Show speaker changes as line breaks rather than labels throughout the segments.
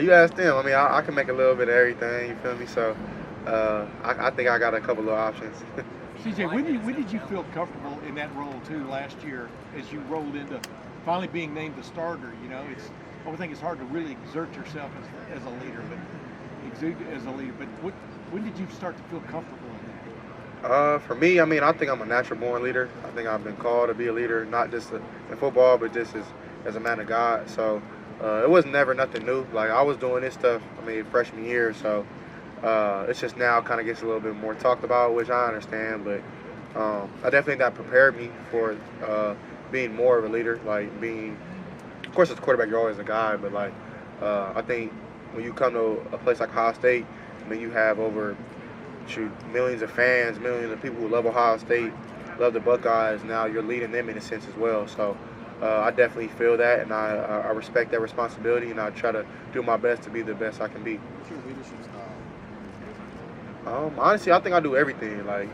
You asked them. I mean, I can make a little bit of everything. You feel me? So, I think I got a couple of options.
CJ, when did you feel comfortable in that role too last year as you rolled into finally being named the starter? You know, I would think it's hard to really exert yourself as a leader, but exude as a leader. But when did you start to feel comfortable in that?
For me, I mean, I think I'm a natural born leader. I think I've been called to be a leader, not just in football, but just as a man of God. So it was never nothing new. Like I was doing this stuff, I mean, freshman year. So it's just now kind of gets a little bit more talked about, which I understand. But I definitely think that prepared me for being more of a leader. Like being, of course, as a quarterback, you're always a guy, but like I think when you come to a place like Ohio State, I mean, you have over millions of fans, millions of people who love Ohio State, love the Buckeyes. Now you're leading them in a sense as well. So I definitely feel that, and I respect that responsibility, and I try to do my best to be the best I can be.
What's your leadership style?
Honestly, I think I do everything. Like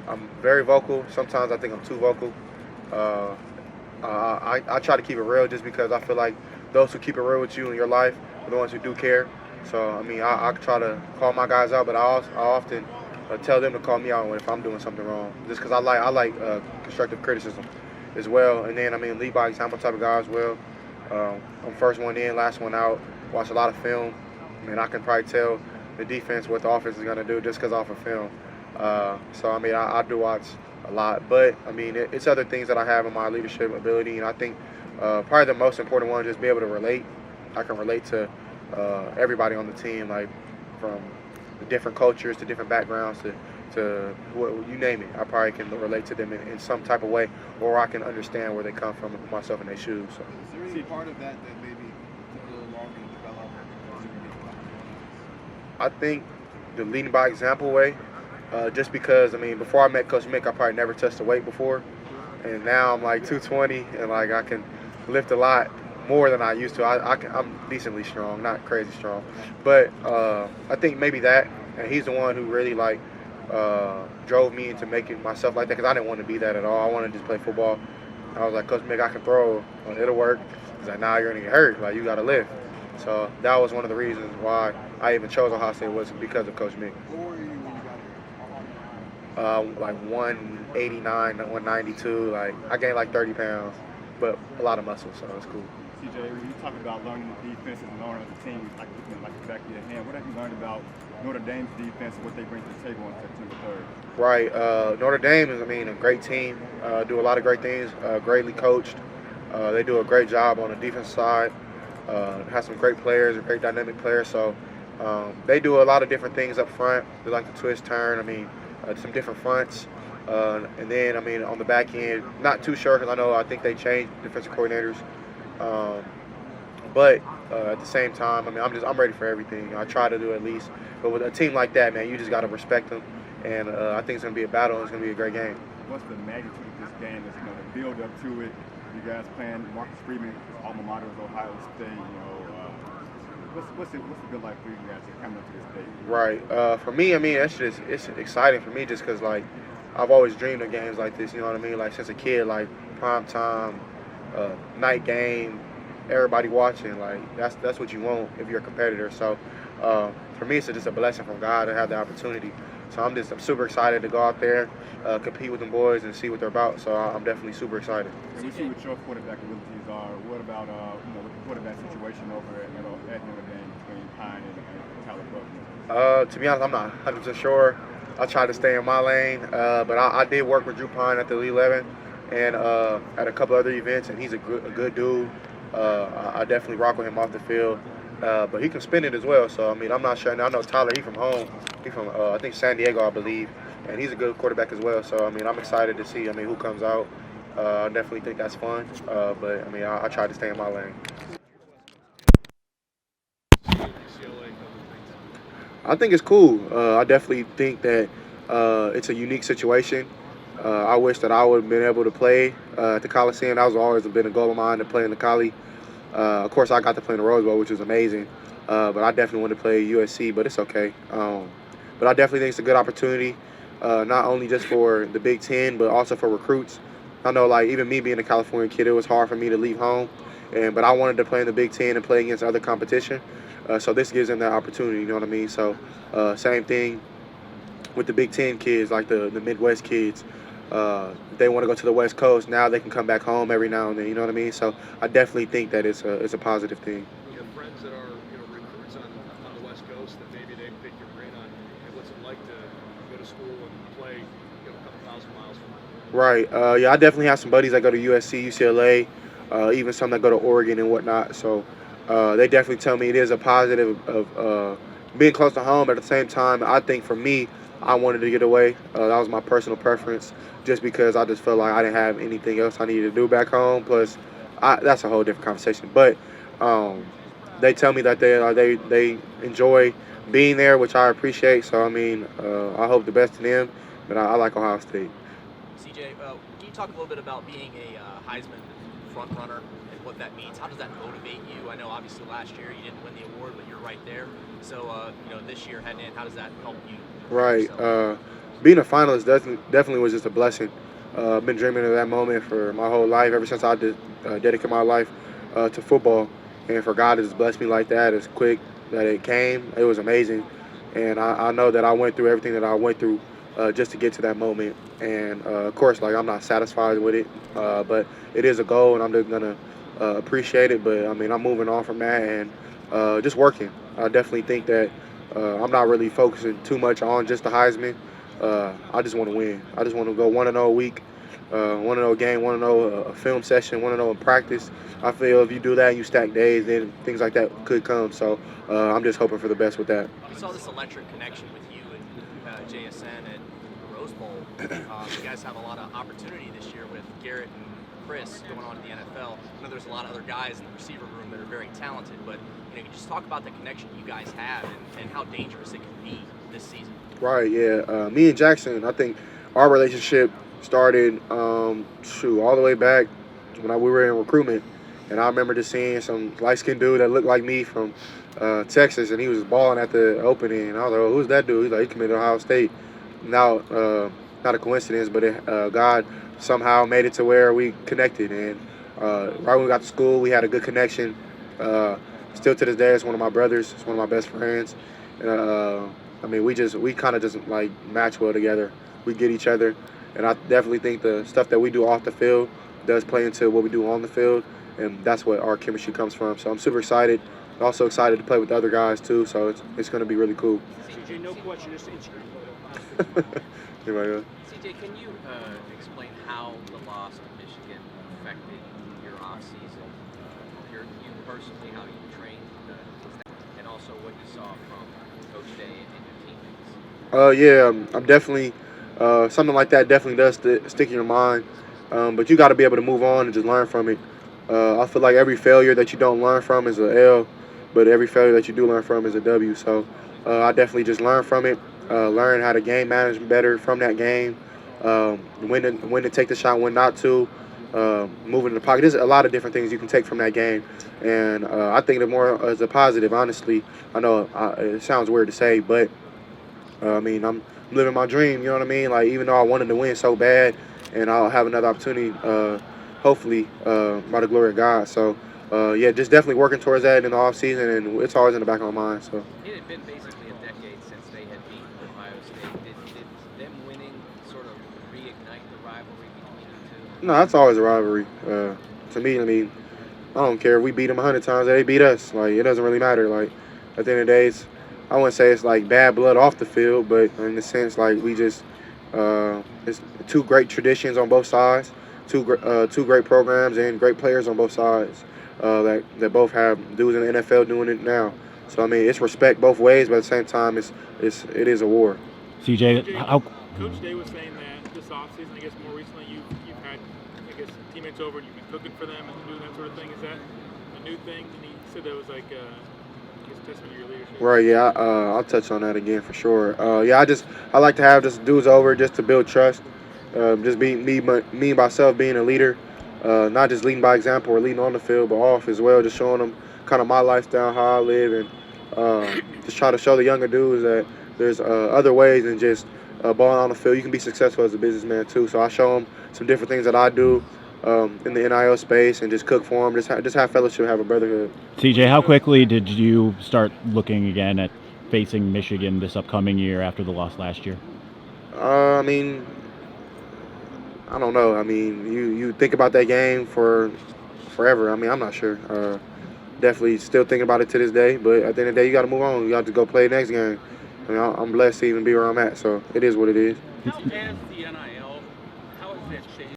I'm very vocal. Sometimes I think I'm too vocal. Uh, I try to keep it real just because I feel like those who keep it real with you in your life are the ones who do care. So, I mean, I try to call my guys out, but I often tell them to call me out if I'm doing something wrong, just because I like constructive criticism as well. And then, I mean, lead by example type of guy as well. I'm first one in, last one out. Watch a lot of film. I mean, I can probably tell the defense what the offense is going to do just because off of film. So, I mean, I do watch a lot. But, I mean, it's other things that I have in my leadership ability. And I think probably the most important one is just be able to relate. I can relate to everybody on the team, like from the different cultures to different backgrounds to what you name it. I probably can relate to them in some type of way, or I can understand where they come from and put myself in their shoes. So.
Is there any part of that maybe took a little longer to develop?
I think the leading by example way, just because I mean, before I met Coach Mick, I probably never touched a weight before, and now I'm like 220 and like I can lift a lot more than I used to. I'm decently strong, not crazy strong, but I think maybe that, and he's the one who really like drove me into making myself like that because I didn't want to be that at all. I wanted to just play football. I was like, Coach Mick, I can throw, it'll work. He's like, nah, you're gonna get hurt. Like you gotta lift. So that was one of the reasons why I even chose Ohio State was because of Coach Mick.
What were you when you got here?
Like 189, 192. Like I gained like 30 pounds, but a lot of muscle, so it's cool.
CJ, when you talk about learning the defense and learning the team, like the back of your hand, what have you learned about Notre Dame's defense and what they bring to the table on September 3rd?
Right. Notre Dame is, I mean, a great team. Do a lot of great things. Greatly coached. They do a great job on the defense side. Have some great players, great dynamic players. So they do a lot of different things up front. They like to twist, turn. I mean, some different fronts. And then, I mean, on the back end, not too sure because I think they changed defensive coordinators. But at the same time, I mean, I'm ready for everything. I try to do at least. But with a team like that, man, you just got to respect them. And I think it's going to be a battle. And it's going to be a great game.
What's the magnitude of this game? That's the build up to it. You guys playing Marcus Freeman's alma mater is Ohio State. What's it good like for you guys coming up to this day?
Right. For me, I mean, it's exciting for me just because like I've always dreamed of games like this. You know what I mean? Like since a kid, like prime time, night game, everybody watching. Like that's what you want if you're a competitor. So for me, it's just a blessing from God to have the opportunity. So I'm super excited to go out there, compete with them boys, and see what they're about. So I'm definitely super excited.
And we see what your quarterback abilities are. What about with the quarterback situation over at Notre Dame between Pine and Tyler Buckner?
To be honest, I'm not 100% sure. I try to stay in my lane, but I did work with Drew Pine at the Elite 11 and at a couple other events, and he's a good dude. I definitely rock with him off the field. But he can spin it as well. So, I mean, I'm not sure. And I know Tyler, he's from home. He's from, I think, San Diego, I believe. And he's a good quarterback as well. So, I mean, I'm excited to see, who comes out. I definitely think that's fun. But, I mean, I try to stay in my lane. I think it's cool. I definitely think that it's a unique situation. I wish that I would have been able to play at the Coliseum. That was always been a goal of mine to play in the Coli. Of course, I got to play in the Rose Bowl, which was amazing. But I definitely want to play USC, but it's okay. But I definitely think it's a good opportunity, not only just for the Big Ten, but also for recruits. I know, like, even me being a California kid, it was hard for me to leave home but I wanted to play in the Big Ten and play against other competition. So this gives them that opportunity. You know what I mean? So same thing with the Big Ten kids, like the Midwest kids. If they want to go to the West Coast, now they can come back home every now and then. You know what I mean? So I definitely think that it's a positive thing.
You have friends that are recruits on the West Coast that maybe they pick your brain on what's it like to go to school and play a couple thousand miles from home.
Right. Yeah, I definitely have some buddies that go to USC, UCLA, even some that go to Oregon and whatnot. So they definitely tell me it is a positive of being close to home. At the same time, I think for me, I wanted to get away. That was my personal preference, just because I just felt like I didn't have anything else I needed to do back home. Plus, that's a whole different conversation. But they tell me that they enjoy being there, which I appreciate. So I mean, I hope the best to them. But I like Ohio State.
CJ, can you talk a little bit about being a Heisman front runner and what that means? How does that motivate you? I know obviously last year you didn't win the award, but you're right there. So this year heading in, how does that help you?
Right. Being a finalist definitely was just a blessing. I've been dreaming of that moment for my whole life, ever since I dedicated my life to football. And for God to just bless me like that, as quick that it came, it was amazing. And I know that I went through everything that I went through just to get to that moment. And, of course, I'm not satisfied with it, but it is a goal, and I'm just going to appreciate it. But, I mean, I'm moving on from that and just working. I definitely think that I'm not really focusing too much on just the Heisman. I just want to win. I just want to go 1-0 a week, 1-0 a game, 1-0 a film session, 1-0 in practice. I feel if you do that and you stack days, then things like that could come. So I'm just hoping for the best with that.
We saw this electric connection with you and JSN at the Rose Bowl. You guys have a lot of opportunity this year with Garrett and Chris going on to the NFL. I know there's a lot of other guys in the receiver room that are very talented, but you just talk about the connection you guys have and how dangerous it can be this season. Right,
yeah. Me and Jackson, I think our relationship started all the way back when we were in recruitment. And I remember just seeing some light-skinned dude that looked like me from Texas, and he was balling at the opening. And I was like, who's that dude? He's like, he committed to Ohio State. Now, not a coincidence, but God somehow made it to where we connected. And right when we got to school, we had a good connection. Still to this day, it's one of my brothers. It's one of my best friends. I mean, we kind of just like match well together. We get each other, and I definitely think the stuff that we do off the field does play into what we do on the field, and that's what our chemistry comes from. So I'm super excited. Also excited to play with other guys too. So it's going to be really cool.
CJ, no question, just
CJ, can you explain how the loss of Michigan affected your off season? You personally, how you trained, and also what you saw from Coach Day and your teammates?
I'm definitely something like that definitely does stick in your mind. But you got to be able to move on and just learn from it. I feel like every failure that you don't learn from is an L, but every failure that you do learn from is a W. So I definitely just learned from it, learn how to game manage better from that game, when to take the shot, when not to, moving in the pocket. There's a lot of different things you can take from that game, and I think the more as a positive, honestly. I know it sounds weird to say, but I mean, I'm living my dream, you know what I mean? Like, even though I wanted to win so bad, and I'll have another opportunity, hopefully, by the glory of God. So, just definitely working towards that in the offseason, and it's always in the back of my mind. So.
It had been basically a decade since they had beaten Ohio State. Did them winning sort of reignite the rivalry between you two?
No, that's always a rivalry. To me, I mean, I don't care if we beat them 100 times or they beat us. Like, it doesn't really matter. Like, at the end of the day, I wouldn't say it's like bad blood off the field, but in the sense, like, we just it's two great traditions on both sides, two great programs and great players on both sides that both have dudes in the NFL doing it now. So I mean, it's respect both ways, but at the same time, it is a war.
CJ, Coach Day was saying that this offseason, I guess more recently, you've had, I guess, teammates over and you've been cooking for them and doing that sort of thing. Is that a new thing? And he said that was like testament to your leadership.
Right, yeah, I'll touch on that again for sure. I like to have just dudes over just to build trust. Just being me myself being a leader, not just leading by example or leading on the field, but off as well, just showing them kind of my lifestyle, how I live, and just try to show the younger dudes that there's other ways than just balling on the field. You can be successful as a businessman too. So I show them some different things that I do, in the NIL space and just cook for them, just have fellowship, have a brotherhood.
CJ, how quickly did you start looking again at facing Michigan this upcoming year after the loss last year?
I mean, I don't know. I mean, you think about that game for forever. I mean, I'm not sure. Definitely still thinking about it to this day, but at the end of the day, you got to move on. You got to go play the next game. I mean, I'm blessed to even be where I'm at, so it is what it is.
How has the NIL, how has that changed